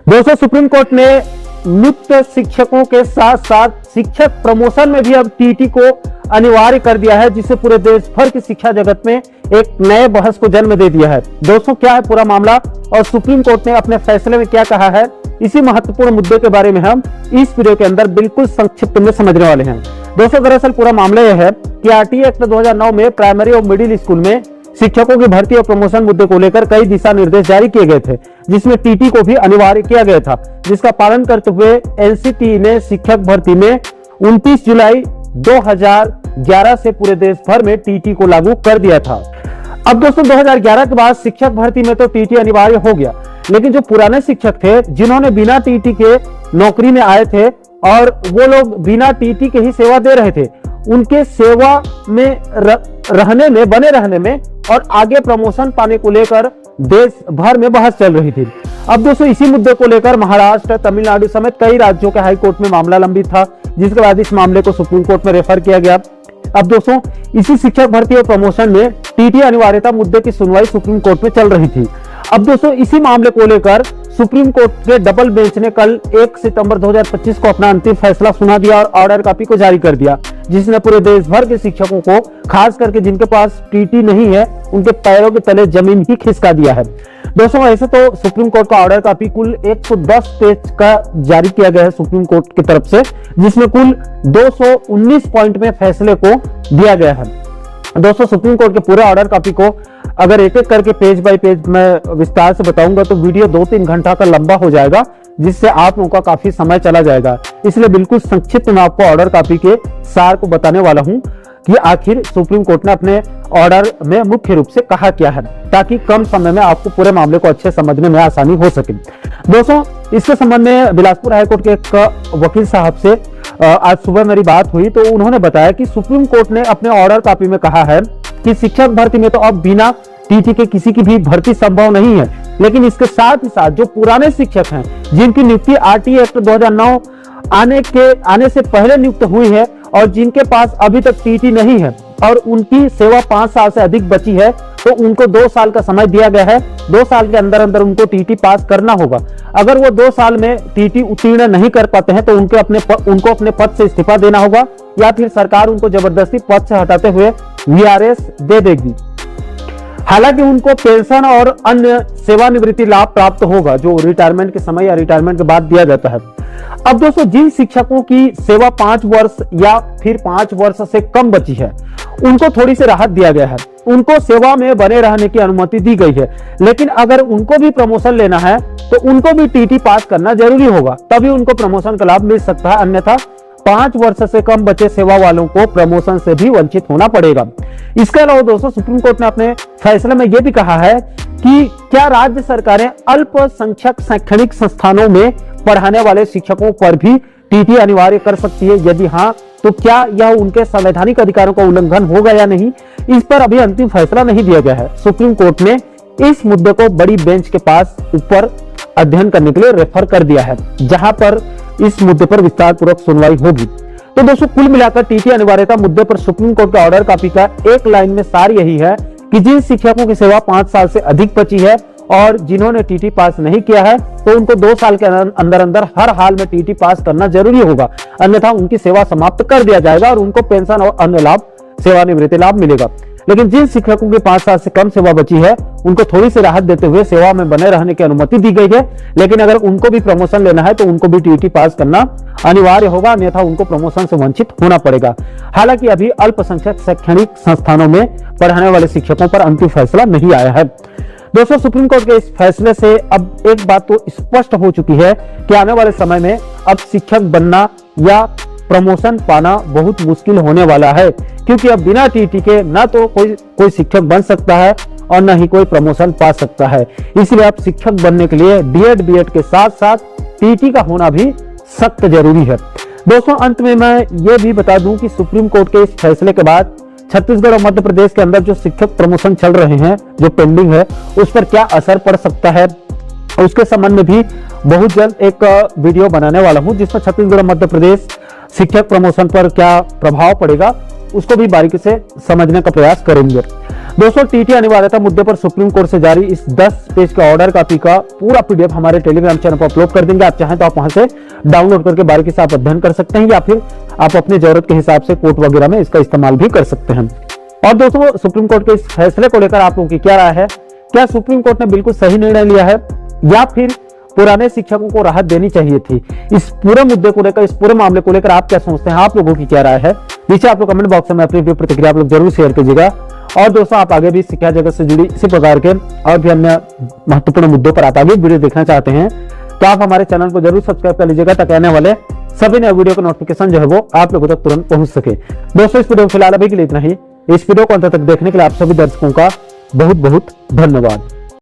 दोस्तों, supreme court ने नियुक्त शिक्षकों के साथ साथ शिक्षक प्रमोशन में भी अब टीटी को अनिवार्य कर दिया है, जिससे पूरे देश भर की शिक्षा जगत में एक नए बहस को जन्म दे दिया है। दोस्तों, क्या है पूरा मामला और सुप्रीम कोर्ट ने अपने फैसले में क्या कहा है, इसी महत्वपूर्ण मुद्दे के बारे में हम इस वीडियो के अंदर बिल्कुल संक्षिप्त में समझने वाले हैं। दोस्तों, दरअसल पूरा मामला यह है कि आरटीए एक्ट 2009 में प्राइमरी और मिडिल स्कूल में शिक्षकों की भर्ती और प्रमोशन मुद्दे को लेकर कई दिशा निर्देश जारी किए गए थे, जिसमें टीटी को भी अनिवार्य किया गया था, जिसका पालन करते हुए एनसीटी ने शिक्षक भर्ती में 29 जुलाई 2011 से पूरे देश भर में टीटी को लागू कर दिया था। अब दोस्तों, 2011 के बाद शिक्षक भर्ती में तो टीटी अनिवार्य हो गया, लेकिन जो पुराने शिक्षक थे जिन्होंने बिना टीटी के नौकरी में आए थे और वो लोग बिना टीटी के ही सेवा दे रहे थे, उनके सेवा में बने रहने में और आगे प्रमोशन पाने को लेकर देश भर में बहस चल रही थी। अब दोस्तों, इसी मुद्दे को लेकर महाराष्ट्र, तमिलनाडु समेत कई राज्यों के हाई कोर्ट में मामला लंबित था, जिसके बाद इस मामले को सुप्रीम कोर्ट में रेफर किया गया। अब दोस्तों, इसी शिक्षक भर्ती और प्रमोशन में टीटी अनिवार्यता मुद्दे की सुनवाई सुप्रीम कोर्ट में चल रही थी। अब दोस्तों, इसी मामले को लेकर सुप्रीम कोर्ट के डबल बेंच ने कल 1 सितंबर 2025 को अपना अंतिम फैसला सुना दिया और ऑर्डर कॉपी को जारी कर दिया, जिसने पूरे देश भर के शिक्षकों को, खास करके जिनके पास टीटी नहीं है, उनके पैरों के तले जमीन ही खिसका दिया है। दोस्तों, ऐसे तो सुप्रीम कोर्ट का ऑर्डर कॉपी कुल 110 पेज का जारी किया गया है सुप्रीम कोर्ट की तरफ से, जिसमें कुल 219 पॉइंट में फैसले को दिया गया है। दोस्तों, सुप्रीम कोर्ट के पूरे ऑर्डर कॉपी को अगर एक एक करके पेज बाय पेज मैं विस्तार से बताऊंगा तो वीडियो 2-3 घंटा का लंबा हो जाएगा, जिससे आप लोगों का काफी समय चला जाएगा। इसलिए बिल्कुल संक्षिप्त मैं आपको ऑर्डर कॉपी के सार को बताने वाला हूं कि आखिर सुप्रीम कोर्ट ने अपने ऑर्डर में मुख्य रूप से कहा क्या है, ताकि कम समय में आपको पूरे मामले को अच्छे समझने में आसानी हो सके। दोस्तों, इसके संबंध में बिलासपुर हाईकोर्ट के एक वकील साहब से आज सुबह मेरी बात हुई, तो उन्होंने बताया कि सुप्रीम कोर्ट ने अपने ऑर्डर कॉपी में कहा है कि शिक्षक भर्ती में तो अब बिना टीटी के किसी की भी भर्ती संभव नहीं है, लेकिन इसके साथ ही साथ जो पुराने शिक्षक हैं, जिनकी नियुक्ति आरटीए एक्ट 2009 आने से पहले नियुक्त हुई है और जिनके पास अभी तक टीटी नहीं है और उनकी सेवा 5 साल से अधिक बची है, तो उनको 2 साल का समय दिया गया है। 2 साल के अंदर अंदर उनको टीटी पास करना होगा। अगर वो 2 साल में टीटी उत्तीर्ण नहीं कर पाते हैं तो उनको अपने पद से इस्तीफा देना होगा, या फिर सरकार उनको जबरदस्ती पद से हटाते हुए वीआरएस दे देगी। हालांकि उनको पेंशन और अन्य सेवानिवृत्ति लाभ प्राप्त होगा, जो रिटायरमेंट के समय या रिटायरमेंट के बाद दिया जाता है। अब दोस्तों, जिन शिक्षकों की सेवा 5 वर्ष या फिर 5 वर्ष से कम बची है, उनको थोड़ी सी राहत दिया गया है, उनको सेवा में बने रहने की अनुमति दी गई है। लेकिन अगर उनको भी प्रमोशन लेना है तो उनको भी टीटी पास करना जरूरी होगा, तभी उनको प्रमोशन का लाभ मिल सकता है, अन्यथा 5 वर्ष से कम बचे सेवा वालों को प्रमोशन से भी वंचित होना पड़ेगा। इसके अलावा दोस्तों, सुप्रीम कोर्ट ने अपने फैसले में यह भी कहा है कि क्या राज्य सरकारें अल्पसंख्यक शैक्षणिक संस्थानों में पढ़ाने वाले शिक्षकों पर भी टीटी अनिवार्य कर सकती है? यदि हाँ, तो क्या यह उनके संवैधानिक अधिकारों का उल्लंघन होगा या नहीं, इस पर अभी अंतिम फैसला नहीं दिया गया है। सुप्रीम कोर्ट ने इस मुद्दे को बड़ी बेंच के पास ऊपर अध्ययन करने के लिए रेफर कर दिया है, जहां पर इस मुद्दे पर विस्तार पूर्वक सुनवाई होगी। तो दोस्तों, कुल मिलाकर टीटी अनिवार्यता मुद्दे पर सुप्रीम कोर्ट के ऑर्डर कॉपी का एक लाइन में सार यही है कि जिन शिक्षकों की सेवा 5 साल से अधिक बची है और जिन्होंने टीटी पास नहीं किया है, तो उनको 2 साल के अंदर अंदर हर हाल में टीटी पास करना जरूरी होगा, अन्यथा उनकी सेवा समाप्त कर दिया जाएगा और उनको पेंशन और अन्य लाभ, सेवानिवृत्ति लाभ मिलेगा। लेकिन जिन शिक्षकों की 5 साल से कम सेवा बची है, उनको थोड़ी सी राहत देते हुए सेवा में बने रहने की अनुमति दी गई है, लेकिन अगर उनको भी प्रमोशन लेना है तो उनको भी टीटी पास करना अनिवार्य होगा, अन्यथा उनको प्रमोशन से वंचित होना पड़ेगा। हालांकि अभी अल्पसंख्यक शैक्षणिक संस्थानों में पढ़ाने वाले शिक्षकों पर अंतिम फैसला नहीं आया है। दोस्तों, सुप्रीम कोर्ट के इस फैसले से अब एक बात तो स्पष्ट हो चुकी है कि आने वाले समय में अब शिक्षक बनना या प्रमोशन पाना बहुत मुश्किल होने वाला है, क्योंकि अब बिना टीटी के ना तो कोई शिक्षक बन सकता है और न ही कोई प्रमोशन पा सकता है। इसलिए अब शिक्षक बनने के लिए डीएड, बीएड के साथ साथ टीटी का होना भी सख्त जरूरी है। दोस्तों, अंत में मैं ये भी बता दूं कि सुप्रीम कोर्ट के इस फैसले के बाद छत्तीसगढ़ और मध्य प्रदेश के अंदर जो शिक्षक प्रमोशन चल रहे हैं, जो पेंडिंग है, उस पर क्या असर पड़ सकता है, उसके संबंध में भी बहुत जल्द एक वीडियो बनाने वाला हूं, जिसमें छत्तीसगढ़ और मध्य प्रदेश शिक्षक प्रमोशन पर क्या प्रभाव पड़ेगा उसको भी बारीकी से समझने का प्रयास करेंगे। दोस्तों टीटी अनिवार्यता मुद्दे पर सुप्रीम कोर्ट से जारी इस 10 पेज के ऑर्डर कॉपी का पूरा पीडीएफ हमारे टेलीग्राम चैनल पर अपलोड कर देंगे। आप चाहें तो आप वहां से डाउनलोड करके बारीकी से आप अध्ययन कर सकते हैं, या फिर आप अपनी जरूरत के हिसाब से कोर्ट वगैरह में इसका इस्तेमाल भी कर सकते हैं। और दोस्तों सुप्रीम कोर्ट के इस फैसले को लेकर आप लोगों की क्या राय है? क्या सुप्रीम कोर्ट ने बिल्कुल सही निर्णय लिया है, या फिर पुराने शिक्षकों को राहत देनी चाहिए थी? इस पूरे मुद्दे को लेकर, इस पूरे मामले को लेकर आप क्या सोचते हैं? आप लोगों की क्या राय है? नीचे आप लोग कमेंट बॉक्स में अपनी प्रतिक्रिया आप लोग जरूर शेयर कीजिएगा। और दोस्तों आप आगे भी शिक्षा जगत से जुड़ी इसी प्रकार के और भी अन्य महत्वपूर्ण मुद्दों पर आप आगे वीडियो देखना चाहते हैं तो आप हमारे चैनल को जरूर सब्सक्राइब कर लीजिएगा, ताकि आने वाले सभी नए वीडियो का नोटिफिकेशन जो है वो आप लोगों तक तुरंत पहुंच सके। दोस्तों इस वीडियो में फिलहाल अभी के लिए इतना ही। इस वीडियो को अंत तक देखने के लिए आप सभी दर्शकों का बहुत बहुत धन्यवाद।